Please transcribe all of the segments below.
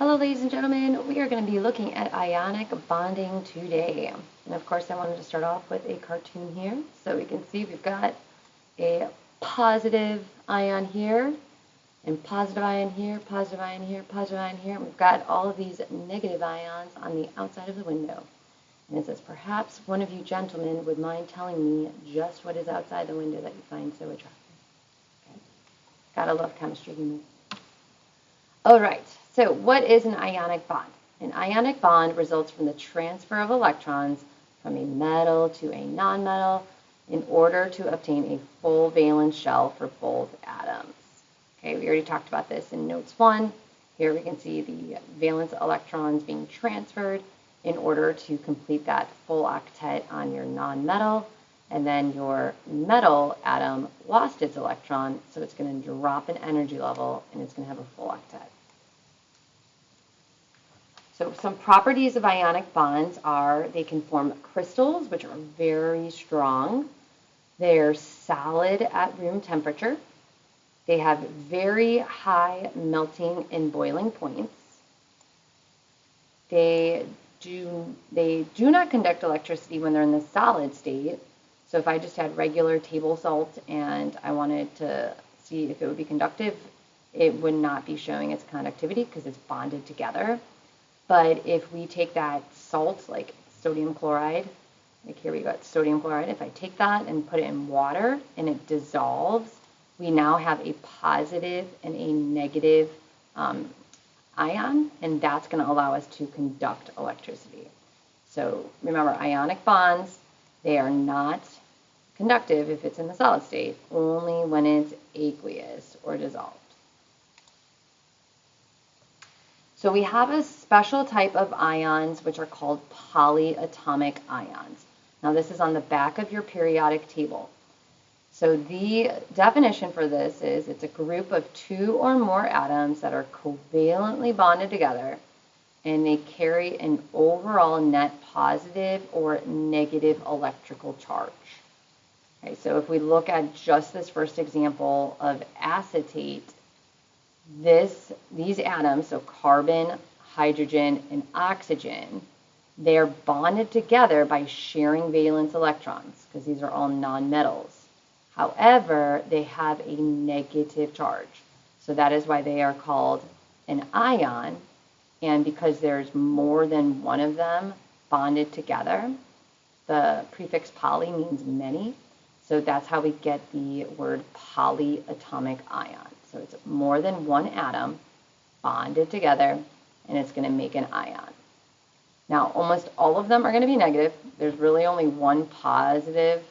Hello ladies and gentlemen, we are going to be looking at ionic bonding today. And of course I wanted to start off with a cartoon here. So we can see we've got a positive ion here, and positive ion here, positive ion here, positive ion here. And we've got all of these negative ions on the outside of the window. And it says, perhaps one of you gentlemen would mind telling me just what is outside the window that you find so attractive. Okay. Gotta love chemistry humans. All right, so what is an ionic bond? An ionic bond results from the transfer of electrons from a metal to a nonmetal in order to obtain a full valence shell for both atoms. Okay, we already talked about this in notes 1. Here we can see the valence electrons being transferred in order to complete that full octet on your nonmetal. And then your metal atom lost its electron, so it's going to drop in energy level and it's going to have a full octet. So some properties of ionic bonds are they can form crystals, which are very strong. They're solid at room temperature. They have very high melting and boiling points. They do not conduct electricity when they're in the solid state. So if I just had regular table salt and I wanted to see if it would be conductive, it would not be showing its conductivity because it's bonded together. But if we take that salt, like sodium chloride, like here we got sodium chloride, if I take that and put it in water and it dissolves, we now have a positive and a negative ion, and that's going to allow us to conduct electricity. So remember, ionic bonds, they are not conductive if it's in the solid state, only when it's aqueous or dissolved. So we have a special type of ions which are called polyatomic ions. Now this is on the back of your periodic table. So the definition for this is it's a group of two or more atoms that are covalently bonded together and they carry an overall net positive or negative electrical charge. Okay, so if we look at just this first example of acetate, these atoms, so carbon, hydrogen, and oxygen, they are bonded together by sharing valence electrons because these are all nonmetals. However, they have a negative charge. So that is why they are called an ion. And because there's more than one of them bonded together, the prefix poly means many. So that's how we get the word polyatomic ion. So it's more than one atom bonded together, and it's going to make an ion. Now, almost all of them are going to be negative. There's really only one positive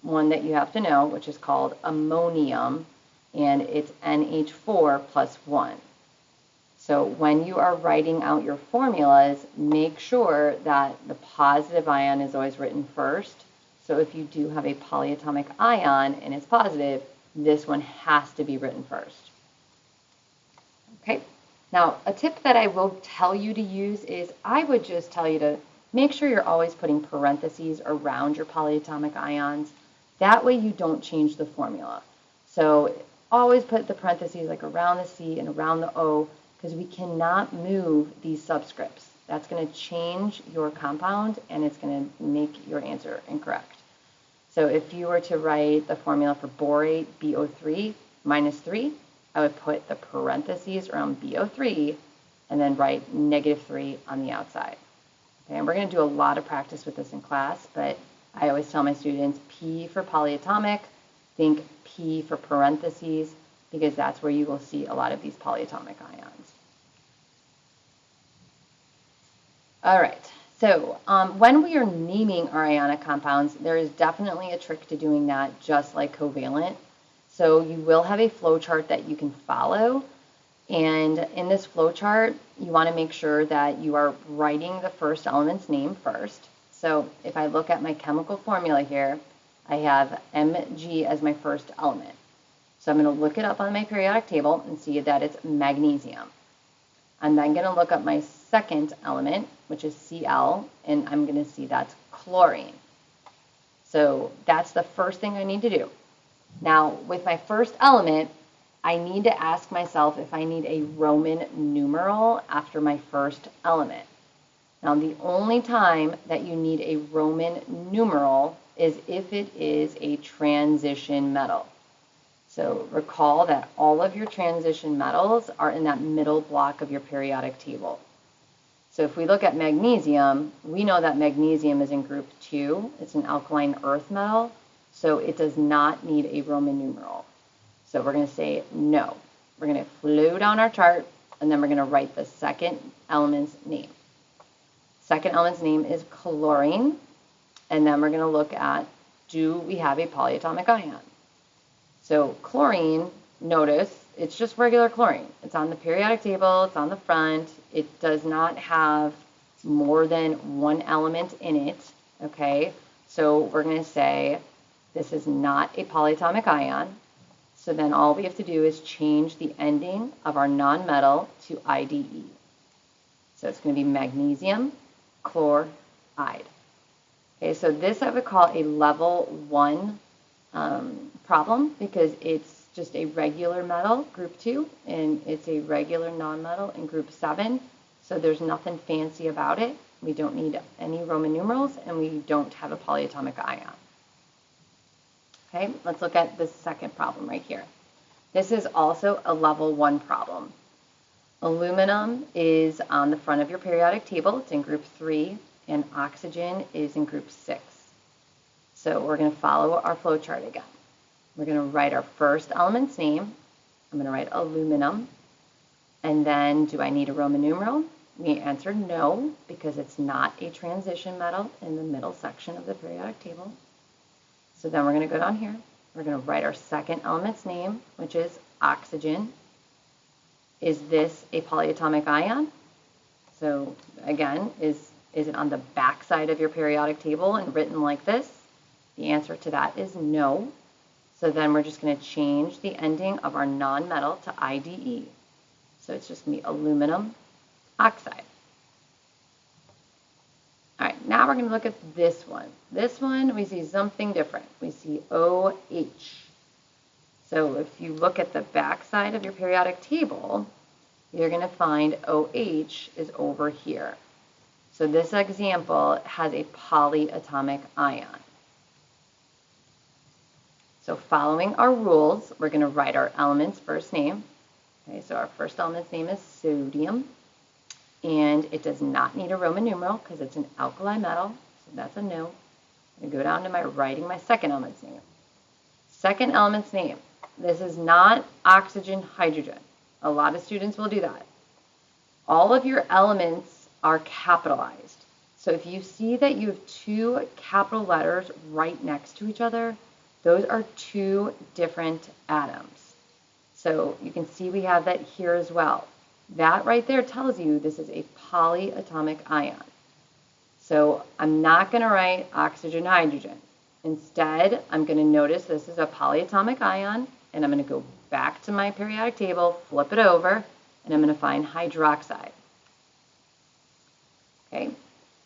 one that you have to know, which is called ammonium, and it's NH4 plus 1. So when you are writing out your formulas, make sure that the positive ion is always written first. So if you do have a polyatomic ion and it's positive, this one has to be written first. Okay, now a tip that I will tell you to use is I would just tell you to make sure you're always putting parentheses around your polyatomic ions. That way you don't change the formula. So always put the parentheses like around the C and around the O because we cannot move these subscripts. That's going to change your compound and it's going to make your answer incorrect. So if you were to write the formula for borate, BO3 minus 3, I would put the parentheses around BO3 and then write -3 on the outside. Okay, and we're going to do a lot of practice with this in class, but I always tell my students P for polyatomic, think P for parentheses, because that's where you will see a lot of these polyatomic ions. All right. So when we are naming our ionic compounds, there is definitely a trick to doing that, just like covalent. So you will have a flow chart that you can follow. And in this flow chart, you want to make sure that you are writing the first element's name first. So if I look at my chemical formula here, I have Mg as my first element. So I'm going to look it up on my periodic table and see that it's magnesium. I'm then going to look up my second element, which is Cl, and I'm going to see that's chlorine. So that's the first thing I need to do. Now, with my first element, I need to ask myself if I need a Roman numeral after my first element. Now, the only time that you need a Roman numeral is if it is a transition metal. So recall that all of your transition metals are in that middle block of your periodic table. So if we look at magnesium, we know that magnesium is in group 2. It's an alkaline earth metal, so it does not need a Roman numeral. So we're going to say no. We're going to flow down our chart, and then we're going to write the second element's name. Second element's name is chlorine, and then we're going to look at, do we have a polyatomic ion? So chlorine, notice, it's just regular chlorine. It's on the periodic table, it's on the front. It does not have more than one element in it, okay? So we're going to say this is not a polyatomic ion. So then all we have to do is change the ending of our nonmetal to IDE. So it's going to be magnesium chloride. Okay, so this I would call a level 1 problem because it's just a regular metal, group 2, and it's a regular nonmetal in group 7. So there's nothing fancy about it. We don't need any Roman numerals, and we don't have a polyatomic ion. Okay, let's look at the second problem right here. This is also a level 1 problem. Aluminum is on the front of your periodic table. It's in group 3, and oxygen is in group 6. So we're going to follow our flow chart again. We're going to write our first element's name. I'm going to write aluminum. And then, do I need a Roman numeral? We answered no, because it's not a transition metal in the middle section of the periodic table. So then we're going to go down here. We're going to write our second element's name, which is oxygen. Is this a polyatomic ion? So again, is it on the back side of your periodic table and written like this? The answer to that is no. So then we're just going to change the ending of our nonmetal to IDE. So it's just going to be aluminum oxide. All right, now we're going to look at this one. This one, we see something different. We see OH. So if you look at the back side of your periodic table, you're going to find OH is over here. So this example has a polyatomic ion. So following our rules, we're going to write our element's first name. Okay, so our first element's name is sodium. And it does not need a Roman numeral because it's an alkali metal. So that's a no. I'm going to go down to writing my second element's name. Second element's name. This is not oxygen, hydrogen. A lot of students will do that. All of your elements are capitalized. So if you see that you have 2 capital letters right next to each other, those are 2 different atoms. So you can see we have that here as well. That right there tells you this is a polyatomic ion. So I'm not going to write oxygen, hydrogen. Instead, I'm going to notice this is a polyatomic ion, and I'm going to go back to my periodic table, flip it over, and I'm going to find hydroxide. Okay,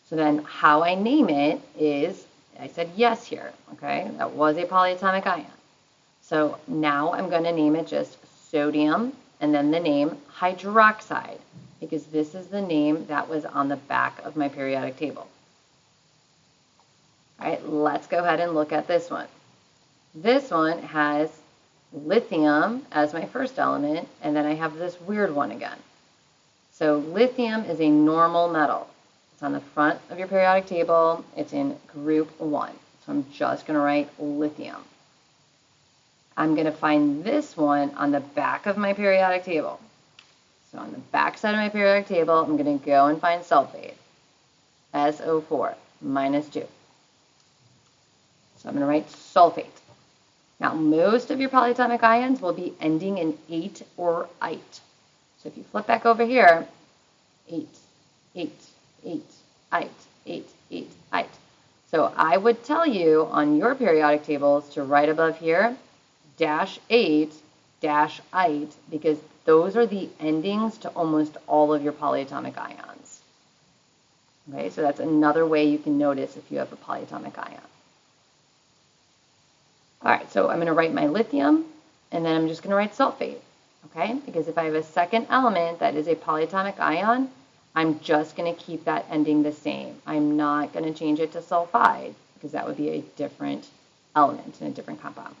so then how I name it is, I said yes here, okay? That was a polyatomic ion. So now I'm going to name it just sodium, and then the name hydroxide, because this is the name that was on the back of my periodic table. All right, let's go ahead and look at this one. This one has lithium as my first element, and then I have this weird one again. So lithium is a normal metal. It's on the front of your periodic table. It's in group 1. So I'm just going to write lithium. I'm going to find this one on the back of my periodic table. So on the back side of my periodic table, I'm going to go and find sulfate, SO4, -2. So I'm going to write sulfate. Now, most of your polyatomic ions will be ending in 8 or ite. So if you flip back over here, 8, 8, 8, ite, 8, 8, ite. So I would tell you on your periodic tables to write above here, -8, -ite, because those are the endings to almost all of your polyatomic ions. Okay, so that's another way you can notice if you have a polyatomic ion. All right, so I'm going to write my lithium, And then I'm just going to write sulfate, okay? Because if I have a second element that is a polyatomic ion, I'm just going to keep that ending the same. I'm not going to change it to sulfide because that would be a different element in a different compound.